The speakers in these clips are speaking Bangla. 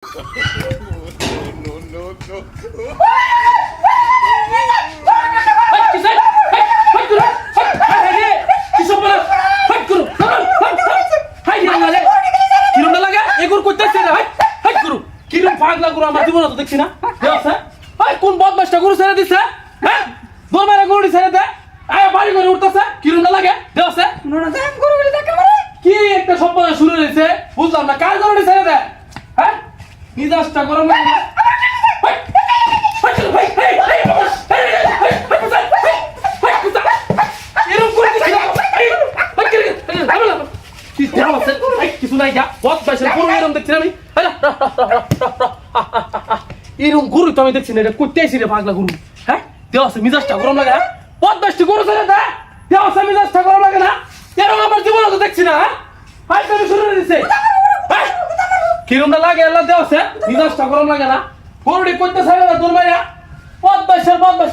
No, no, no. দেখছি না কোন বদমাসটা গরু ছেড়ে দিচ্ছে হ্যাঁ দরবারে গরু ছেড়ে দেয় আয় বাড়ি করে উঠতেছে কিরম না লাগে দেওয়াছে কি একটা সম্পদ শুরু হয়েছে বুঝলাম না কার গরু ছেড়ে দেয় হ্যাঁ মিজাজটা গরম লাগে না কিছু নাই যা বদমাসের গরু এরম দেখছি আমি এরকম গরু তো আমি দেখছি না এটা করতে আইসি রে পাগলা গরু হ্যাঁ দেওয়াছে মিজাজটা গরম লাগে হ্যাঁ বদমাসটি গরু ছেড়ে দেয় দেওয়াছে মিজাজটা গরম লাগে না এরকম আমার জীবনে তো দেখছি না হ্যাঁ হাই তুমি শুরু হয়ে দিচ্ছে কিরমটা লাগে আল্লাহ দেওয়াছে মিজাজটা গরম লাগে না গরুটি করতে চাইলে না তোর মাইয়া বদমাসের বদমাস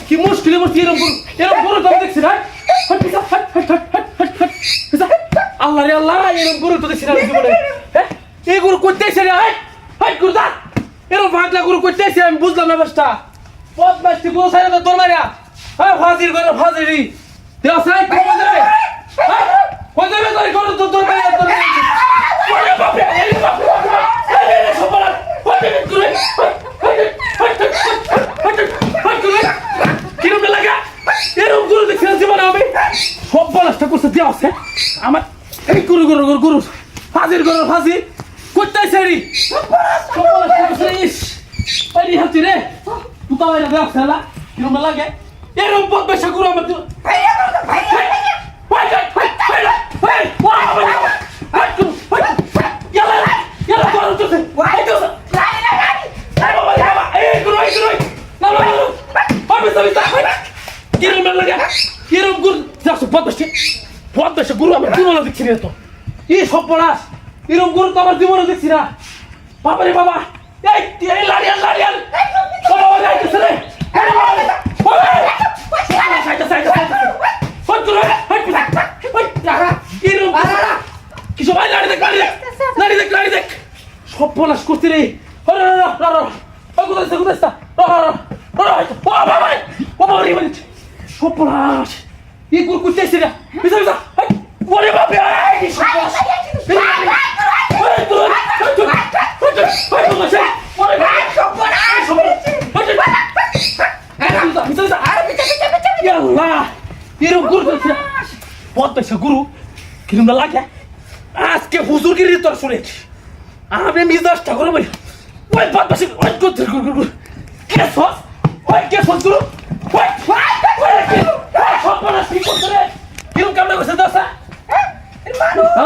কি মুশকিল এরকম গরু তো দেখছি না আল্লাহ রে আল্লাহ এরকম গরু তো দেখছি না জীবনে হ্যাঁ এই গরু করতেছে রে এরকম ভাগলা গরু করতেছে আমি বুঝলাম না বাসটা বদমাসটি গরু ছাড়া তো তোর মাইয়া হ্যাঁ ফাজির গরু ফাজিরি দেওয়া সাই কবে যাবে হ্যাঁ কই যাবে তোর গরু তো তোর মাইয়া তোর ওরে বাপ রে এই বাপ রে সবলা কিরম লাগা এরকম গরু দেখছি না জীবনে আমি সব বলাসটা করছে দেওয়া আছে আমার এই গরু গরু গরু গরু ফাজির গরু ফাজি করতেছে রে সব বলাসটা করছে ইস এই হাতি রে তুই তো এটা দেওয়া আছে না কিরম লাগে এরকম বদমাশা গরু আমার গরু আমার জীবনে দেখছি না তো এই সব পড়াস এরকম গরু তো আমার জীবনে দেখছি না বাবা রে বাবা এই লাড়িয়াল লাড়িয়াল বাবা যাইতেছে রে কিছু ভাই লাড়ি দেখ লাড়ি দেখ লাড়ি দেখ সব পলাশ করছি রে সব পলাশ এই গুড় করতেছি রে বিজা বিজা ওরে বাপরে গুরু কিরম লাগে আজকে হুজুর গিরি তোর শুনেছি আমি মিজাজটা করে বলি ওই বদমাসি ওই গুরু কে সস ওই কে সস গুরু ওই সব বলা কি করতে রে কিরম কামনা করছে দশা